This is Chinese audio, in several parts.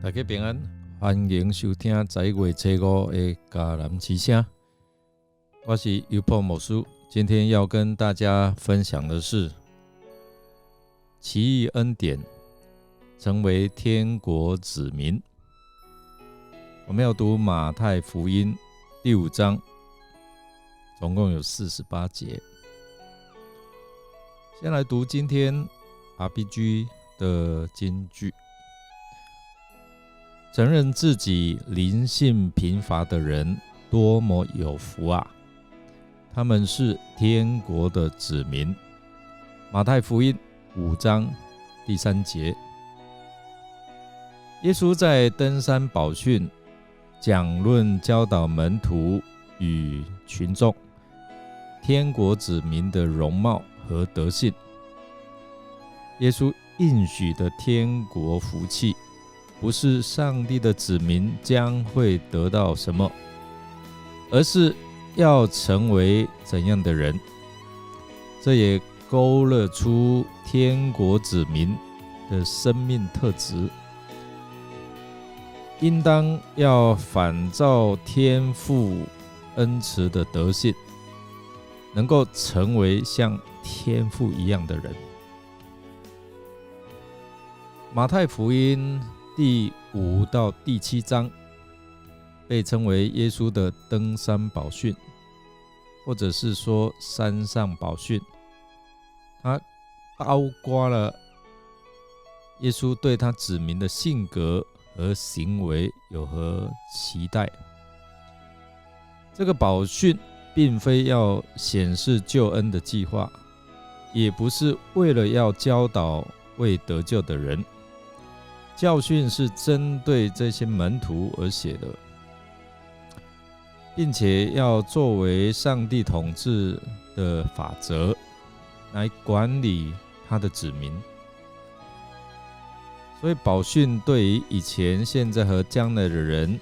大家平安，欢迎收听十一月初5的迦南之声。我是优破牧师，今天要跟大家分享的是奇异恩典，成为天国子民。我们要读马太福音第5章，总共有48节。先来读今天 RPG 的金句。承认自己灵性贫乏的人多么有福啊！他们是天国的子民。马太福音5章第3节。耶稣在登山宝训讲论教导门徒与群众天国子民的容貌和德性。耶稣应许的天国福气，不是上帝的子民将会得到什么，而是要成为怎样的人。这也勾勒出天国子民的生命特质，应当要反照天父恩慈的德性，能够成为像天父一样的人。马太福音第5到第7章被称为耶稣的登山宝训，或者是说山上宝训。它包括了耶稣对他子民的性格和行为有何期待。这个宝训并非要显示救恩的计划，也不是为了要教导未得救的人。教训是针对这些门徒而写的，并且要作为上帝统治的法则来管理他的子民。所以宝训对于以前、现在和将来的人，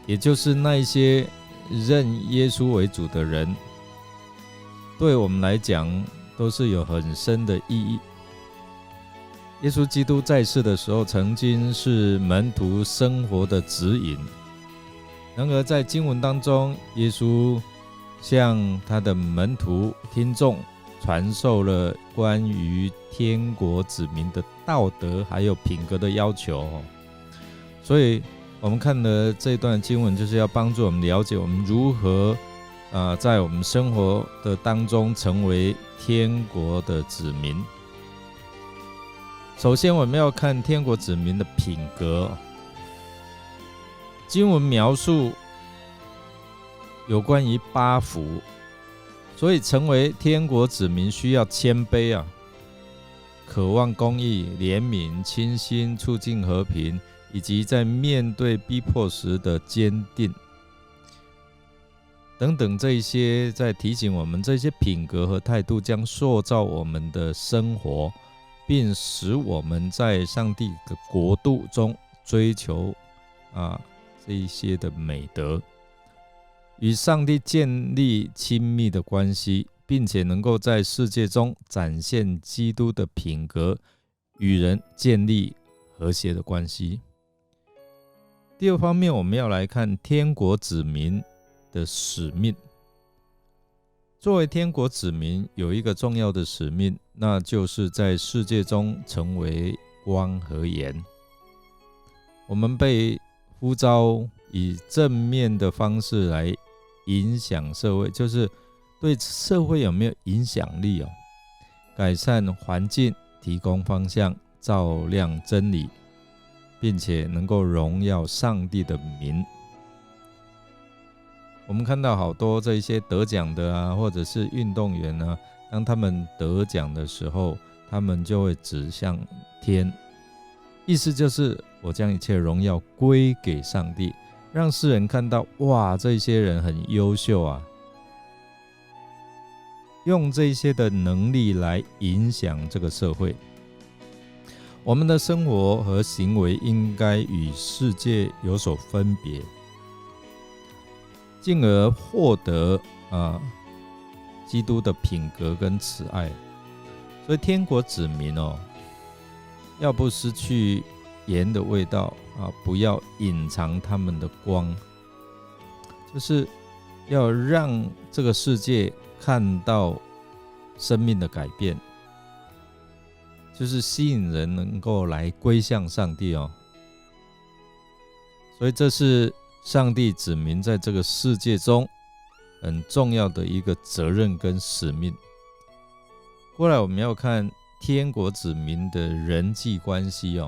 也就是那一些认耶稣为主的人，对我们来讲都是有很深的意义。耶稣基督在世的时候，曾经是门徒生活的指引。然而在经文当中，耶稣向他的门徒听众传授了关于天国子民的道德还有品格的要求。所以我们看了这段经文，就是要帮助我们了解我们如何在我们生活的当中成为天国的子民。首先我们要看天国子民的品格。经文描述有关于8福，所以成为天国子民需要谦卑渴望公义、怜悯、清心、促进和平，以及在面对逼迫时的坚定等等，这一些在提醒我们，这些品格和态度将塑造我们的生活，并使我们在上帝的国度中追求这一些的美德，与上帝建立亲密的关系，并且能够在世界中展现基督的品格，与人建立和谐的关系。第二方面，我们要来看天国子民的使命。作为天国子民，有一个重要的使命，那就是在世界中成为光和盐。我们被呼召以正面的方式来影响社会，就是对社会有没有影响力改善环境，提供方向，照亮真理，并且能够荣耀上帝的名。我们看到好多这些得奖的或者是运动员当他们得奖的时候，他们就会指向天，意思就是我将一切荣耀归给上帝，让世人看到，哇，这些人很优秀用这些的能力来影响这个社会。我们的生活和行为应该与世界有所分别，进而获得基督的品格跟慈爱。所以天国子民要不失去盐的味道不要隐藏他们的光，就是要让这个世界看到生命的改变，就是吸引人能够来归向上帝所以这是上帝子民在这个世界中很重要的一个责任跟使命。过来我们要看天国子民的人际关系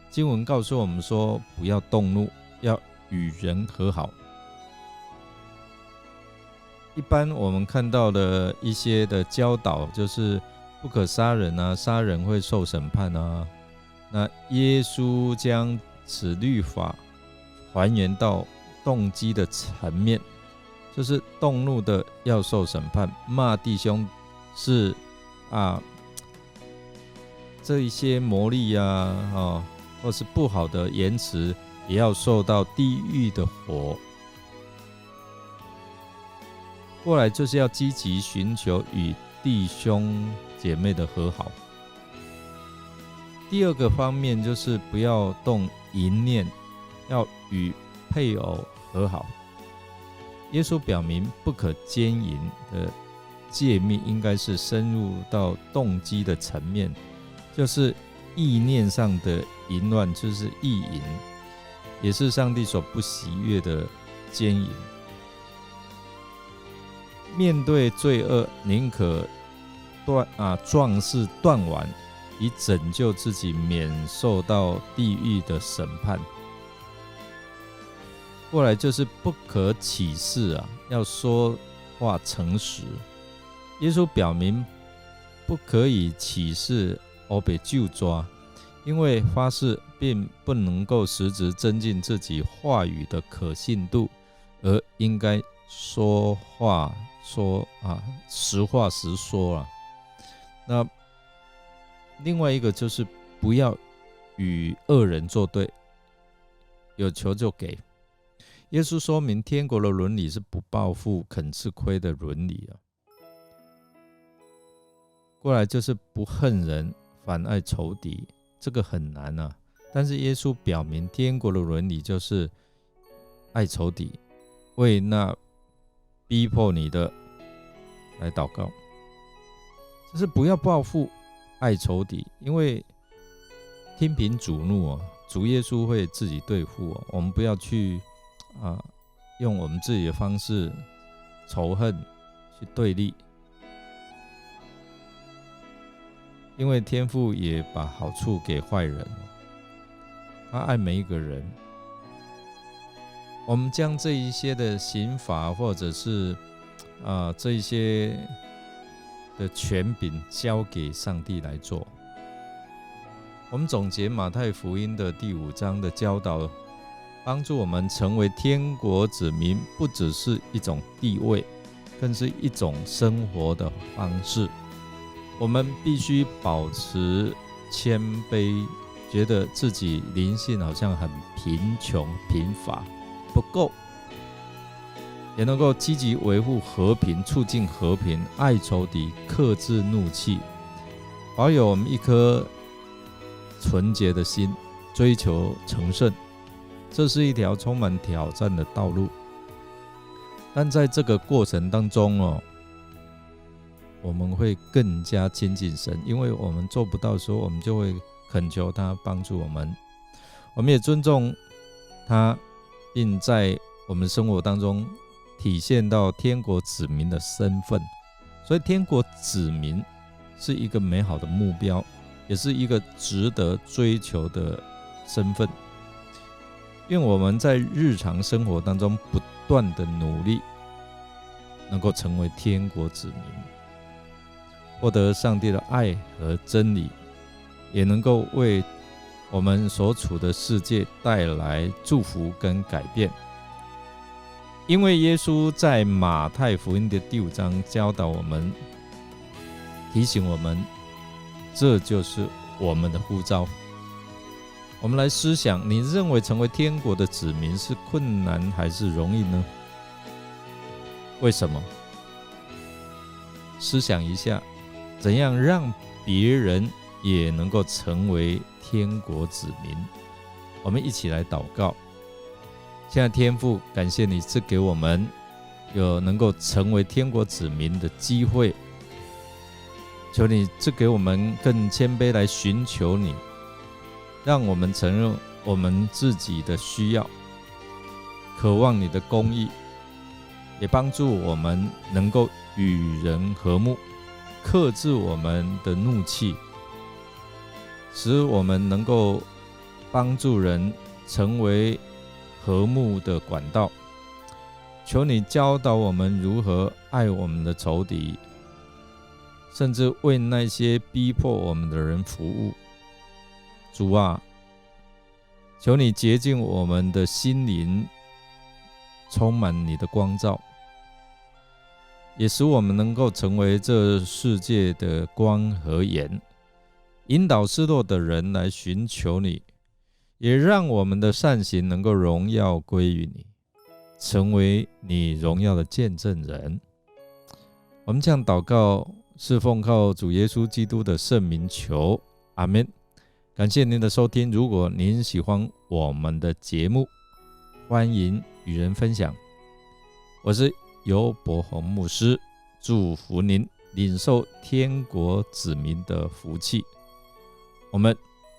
经文告诉我们说，不要动怒，要与人和好。一般我们看到的一些的教导就是不可杀人杀人会受审判那耶稣将此律法还原到动机的层面，就是动怒的要受审判，骂弟兄是这一些魔力或是不好的言辞也要受到地狱的火。过来就是要积极寻求与弟兄姐妹的和好。第二个方面就是不要动淫念，要与配偶和好。耶稣表明不可奸淫的诫命应该是深入到动机的层面，就是意念上的淫乱，就是意淫，也是上帝所不喜悦的奸淫。面对罪恶，宁可壮士断腕，以拯救自己免受到地狱的审判。过来就是不可起誓要说话诚实。耶稣表明不可以起誓被救抓，因为发誓并不能够实质增进自己话语的可信度，而应该说话实话实说那另外一个就是不要与恶人作对，有求就给。耶稣说明天国的伦理是不报复、肯吃亏的伦理过来就是不恨人，反爱仇敌，这个很难但是耶稣表明天国的伦理就是爱仇敌，为那逼迫你的来祷告，就是不要报复，爱仇敌，因为听凭主怒主耶稣会自己对付我们不要去用我们自己的方式仇恨去对立，因为天父也把好处给坏人，他爱每一个人。我们将这一些的刑罚或者是这一些的权柄交给上帝来做。我们总结马太福音的第5章的教导，帮助我们成为天国子民，不只是一种地位，更是一种生活的方式。我们必须保持谦卑，觉得自己灵性好像很贫穷贫乏不够，也能够积极维护和平，促进和平，爱仇敌，克制怒气，保有我们一颗纯洁的心，追求成圣。这是一条充满挑战的道路，但在这个过程当中我们会更加亲近神，因为我们做不到的时候，我们就会恳求他帮助我们。我们也尊重他，并在我们生活当中体现到天国子民的身份。所以天国子民是一个美好的目标，也是一个值得追求的身份。愿我们在日常生活当中不断的努力，能够成为天国子民，获得上帝的爱和真理，也能够为我们所处的世界带来祝福跟改变。因为耶稣在马太福音的第5章教导我们，提醒我们，这就是我们的呼召。我们来思想，你认为成为天国的子民是困难还是容易呢？为什么？思想一下，怎样让别人也能够成为天国子民。我们一起来祷告。现在天父，感谢你赐给我们有能够成为天国子民的机会，求你赐给我们更谦卑来寻求你，让我们承认我们自己的需要，渴望你的公义，也帮助我们能够与人和睦，克制我们的怒气，使我们能够帮助人成为和睦的管道。求你教导我们如何爱我们的仇敌，甚至为那些逼迫我们的人服务。主啊，求你洁净我们的心灵，充满你的光照，也使我们能够成为这世界的光和盐，引导失落的人来寻求你，也让我们的善行能够荣耀归于你，成为你荣耀的见证人。我们这样祷告，是奉靠主耶稣基督的圣名求，阿们。感谢您的收听，如果您喜欢我们的节目，欢迎与人分享。我是尤伯鸿牧师，祝福您领受天国子民的福气。我们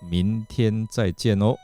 明天再见哦。